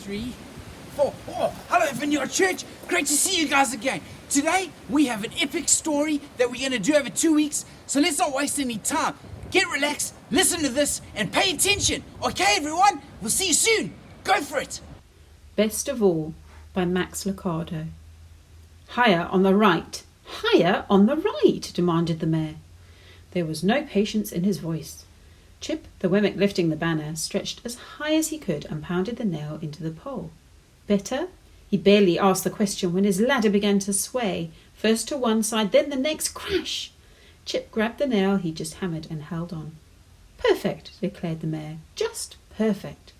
3, 4. Oh, hello, Vineyard Church. Great to see you guys again. Today, we have an epic story that we're going to do over 2 weeks, so let's not waste any time. Get relaxed, listen to this, and pay attention. Okay, everyone? We'll see you soon. Go for it. Best of All by Max Lucado. Higher on the right. Higher on the right, demanded the mayor. There was no patience in his voice. Chip, the Wemmick lifting the banner, stretched as high as he could and pounded the nail into the pole. Better? He barely asked the question when his ladder began to sway, first to one side, then the next. Crash! Chip grabbed the nail he just hammered and held on. Perfect, declared the mayor. Just perfect.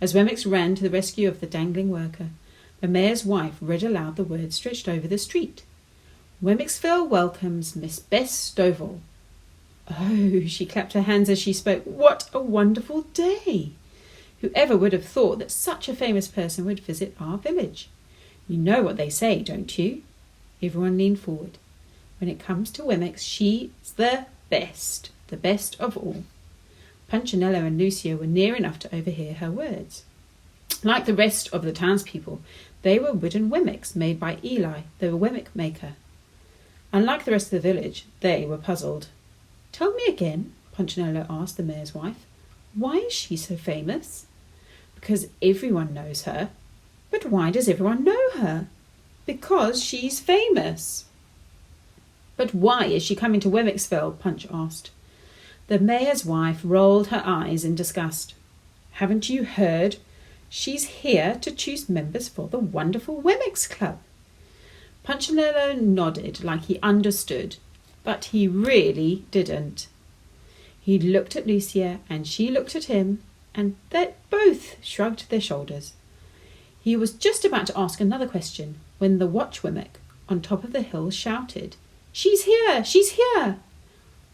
As Wemmicks ran to the rescue of the dangling worker, the mayor's wife read aloud the words stretched over the street. Wemmicksville welcomes Miss Bess Stovall. Oh, she clapped her hands as she spoke. What a wonderful day! Whoever would have thought that such a famous person would visit our village? You know what they say, don't you? Everyone leaned forward. When it comes to Wemmicks, she's the best of all. Punchinello and Lucia were near enough to overhear her words. Like the rest of the townspeople, they were wooden Wemmicks made by Eli, the Wemmick maker. Unlike the rest of the village, they were puzzled. Tell me again, Punchinello asked the mayor's wife. Why is she so famous? Because everyone knows her. But why does everyone know her? Because she's famous. But why is she coming to Wemmicksville? Punch asked. The mayor's wife rolled her eyes in disgust. Haven't you heard? She's here to choose members for the wonderful Wemmicks Club. Punchinello nodded like he understood, but he really didn't. He looked at Lucia and she looked at him, and they both shrugged their shoulders. He was just about to ask another question when the watch Wemmick on top of the hill shouted, She's here! She's here!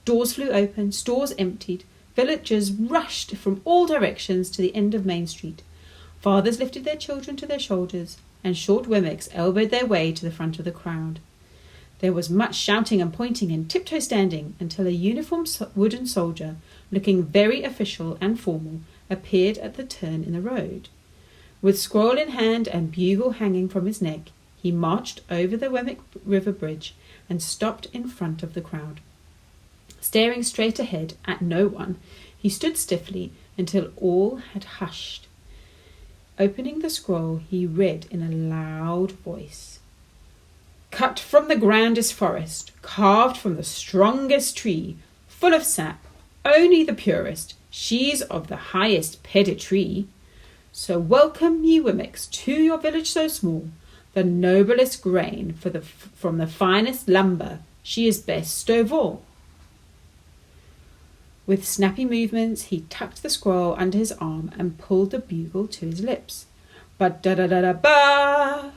Doors flew open, stores emptied, villagers rushed from all directions to the end of Main Street. Fathers lifted their children to their shoulders, and short Wemmicks elbowed their way to the front of the crowd. There was much shouting and pointing and tiptoe standing until a uniformed wooden soldier, looking very official and formal, appeared at the turn in the road. With scroll in hand and bugle hanging from his neck, he marched over the Wemmick River Bridge and stopped in front of the crowd. Staring straight ahead at no one, he stood stiffly until all had hushed. Opening the scroll, he read in a loud voice. Cut from the grandest forest, carved from the strongest tree, full of sap, only the purest, she's of the highest pedigree. So welcome ye Wemmicks to your village so small, the noblest grain from the finest lumber, she is best of all. With snappy movements, he tucked the scroll under his arm and pulled the bugle to his lips. Ba-da-da-da-da-ba!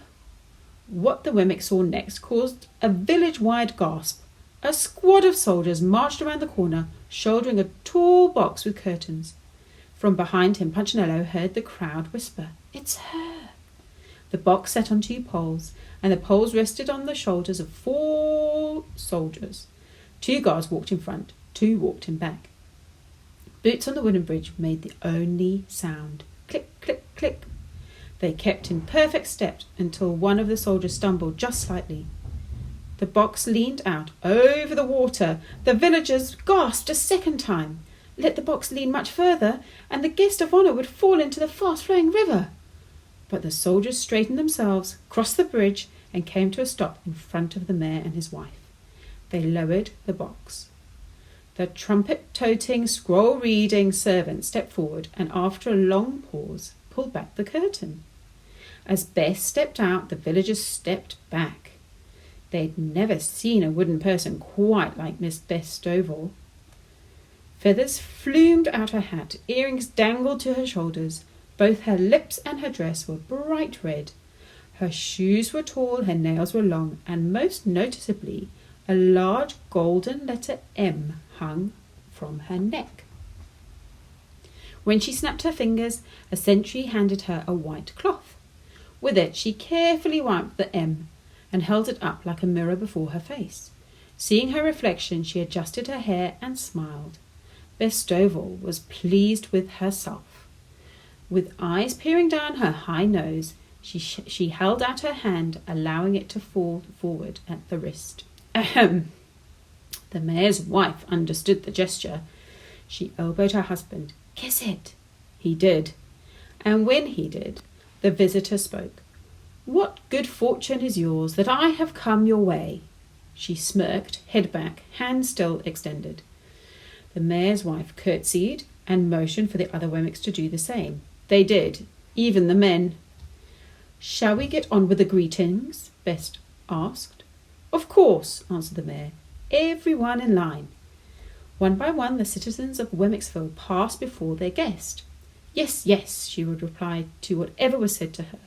What the Wemmick saw next caused a village-wide gasp. A squad of soldiers marched around the corner, shouldering a tall box with curtains. From behind him, Punchinello heard the crowd whisper, It's her! The box sat on 2 poles, and the poles rested on the shoulders of 4 soldiers. 2 guards walked in front, 2 walked in back. Boots on the wooden bridge made the only sound. Click, click, click. They kept in perfect step until one of the soldiers stumbled just slightly. The box leaned out over the water. The villagers gasped a second time. Let the box lean much further, and the guest of honour would fall into the fast-flowing river. But the soldiers straightened themselves, crossed the bridge, and came to a stop in front of the mayor and his wife. They lowered the box. The trumpet-toting, scroll-reading servant stepped forward and, after a long pause, pulled back the curtain. As Bess stepped out, the villagers stepped back. They'd never seen a wooden person quite like Miss Bess Stovall. Feathers flumed out her hat, earrings dangled to her shoulders. Both her lips and her dress were bright red. Her shoes were tall, her nails were long, and most noticeably, a large golden letter M hung from her neck. When she snapped her fingers, a sentry handed her a white cloth. With it, she carefully wiped the M and held it up like a mirror before her face. Seeing her reflection, she adjusted her hair and smiled. Bess Stovall was pleased with herself. With eyes peering down her high nose, she held out her hand, allowing it to fall forward at the wrist. Ahem. The mayor's wife understood the gesture. She elbowed her husband. Kiss it. He did. And when he did, the visitor spoke. What good fortune is yours that I have come your way? She smirked, head back, hand still extended. The mayor's wife curtsied and motioned for the other Wemmicks to do the same. They did, even the men. Shall we get on with the greetings? Best asked. Of course, answered the mayor. Everyone in line. One by one, the citizens of Wemmicksville passed before their guest. Yes, yes, she would reply to whatever was said to her.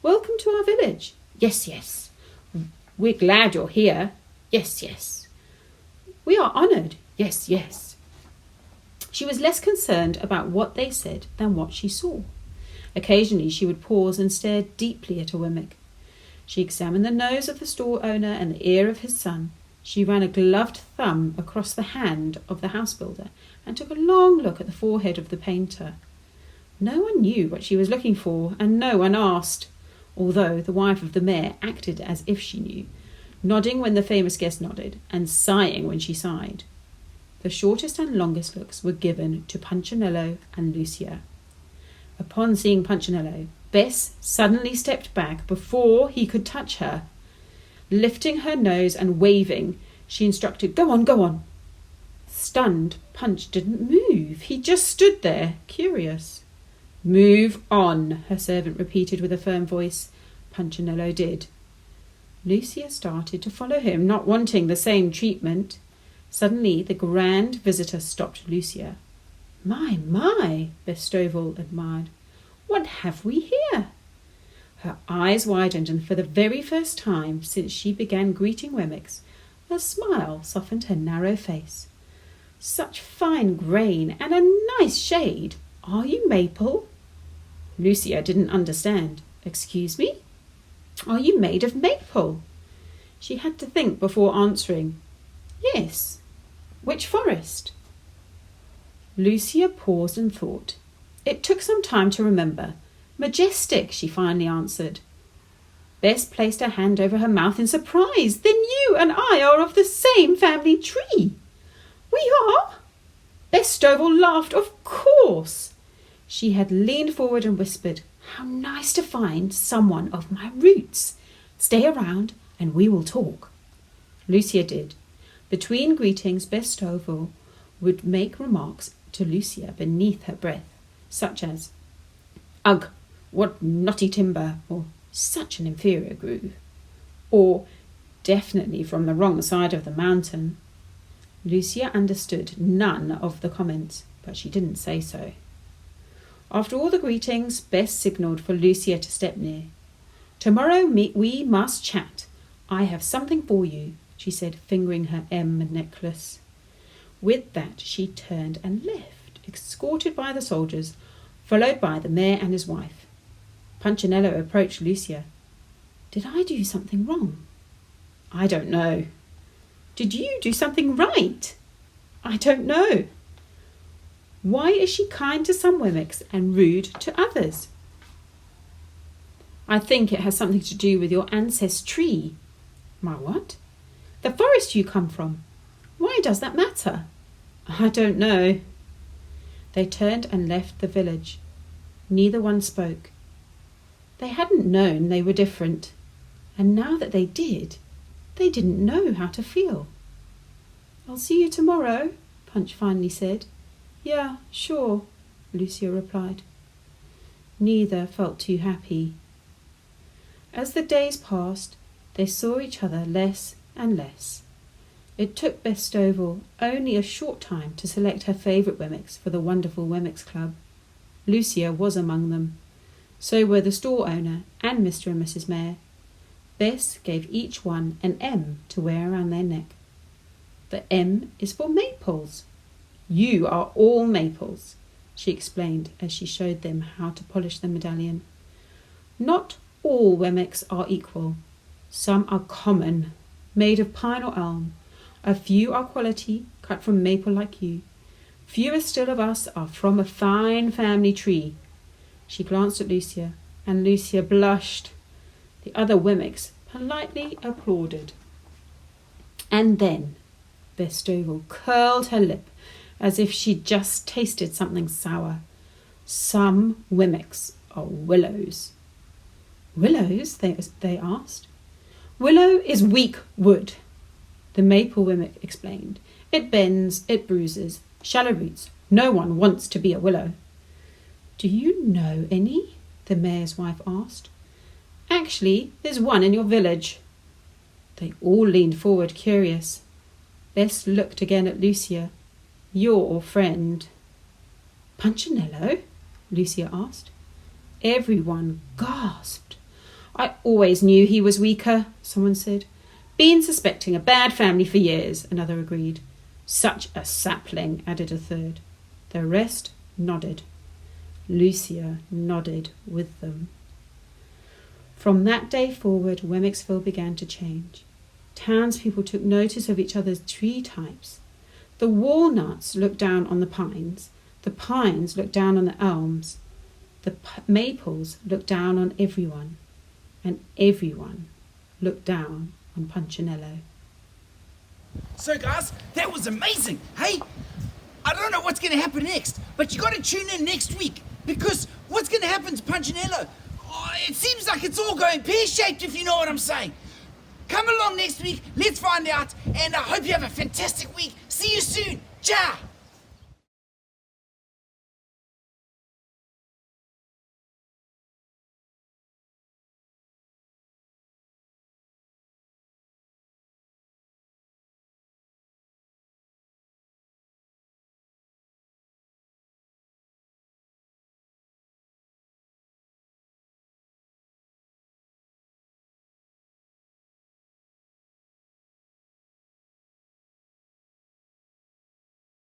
Welcome to our village. Yes, yes. We're glad you're here. Yes, yes. We are honoured. Yes, yes. She was less concerned about what they said than what she saw. Occasionally she would pause and stare deeply at a Wemmick. She examined the nose of the store owner and the ear of his son. She ran a gloved thumb across the hand of the house builder and took a long look at the forehead of the painter. No one knew what she was looking for, and no one asked, although the wife of the mayor acted as if she knew, nodding when the famous guest nodded, and sighing when she sighed. The shortest and longest looks were given to Punchinello and Lucia. Upon seeing Punchinello, Bess suddenly stepped back before he could touch her. Lifting her nose and waving, she instructed, Go on, go on. Stunned, Punch didn't move. He just stood there, curious. Move on, her servant repeated with a firm voice. Punchinello did. Lucia started to follow him, not wanting the same treatment. Suddenly the grand visitor stopped Lucia. My, Bestovall admired. What have we here? Her eyes widened, and for the very first time since she began greeting Wemmicks, a smile softened her narrow face. Such fine grain and a nice shade. Are you maple? Lucia didn't understand. Excuse me? Are you made of maple? She had to think before answering. Yes. Which forest? Lucia paused and thought. It took some time to remember. Majestic, she finally answered. Bess placed her hand over her mouth in surprise. Then you and I are of the same family tree. We are? Bestovall laughed. Of course. She had leaned forward and whispered, How nice to find someone of my roots. Stay around and we will talk. Lucia did. Between greetings, Bestovall would make remarks to Lucia beneath her breath, such as, Ugh, what knotty timber, or such an inferior groove, or definitely from the wrong side of the mountain. Lucia understood none of the comments, but she didn't say so. After all the greetings, Bess signalled for Lucia to step near. Tomorrow we must chat. I have something for you, she said, fingering her M necklace. With that she turned and left, escorted by the soldiers, followed by the mayor and his wife. Punchinello approached Lucia. Did I do something wrong? I don't know. Did you do something right? I don't know. Why is she kind to some Wemmicks and rude to others? I think it has something to do with your ancestry. My what? The forest you come from. Why does that matter? I don't know. They turned and left the village. Neither one spoke. They hadn't known they were different, and now that they did, they didn't know how to feel. I'll see you tomorrow, Punch finally said. Yeah, sure, Lucia replied. Neither felt too happy. As the days passed, they saw each other less and less. It took Bestovall only a short time to select her favourite Wemmicks for the wonderful Wemmicks Club. Lucia was among them. So were the store owner and Mr. and Mrs. Mayor. Bess gave each one an M to wear around their neck. The M is for maples. You are all maples, she explained as she showed them how to polish the medallion. Not all Wemmicks are equal. Some are common, made of pine or elm. A few are quality, cut from maple like you. Fewer still of us are from a fine family tree. She glanced at Lucia, and Lucia blushed. The other Wemmicks politely applauded. And then Bestoval curled her lip as if she'd just tasted something sour. Some Wemmicks are willows. Willows? They asked. Willow is weak wood, the maple Wemmick explained. It bends, it bruises, shallow roots. No one wants to be a willow. Do you know any? The mayor's wife asked. Actually, there's one in your village. They all leaned forward, curious. Bess looked again at Lucia. Your friend. Punchinello? Lucia asked. Everyone gasped. I always knew he was weaker, someone said. Been suspecting a bad family for years, another agreed. Such a sapling, added a third. The rest nodded. Lucia nodded with them. From that day forward, Wemmicksville began to change. Townspeople took notice of each other's tree types. The walnuts looked down on the pines looked down on the elms, the maples looked down on everyone, and everyone looked down on Punchinello. So guys, that was amazing, hey? I don't know what's going to happen next, but you got to tune in next week, because what's going to happen to Punchinello? Oh, it seems like it's all going pear-shaped, if you know what I'm saying. Come along next week, let's find out, and I hope you have a fantastic week. See you soon. Ciao!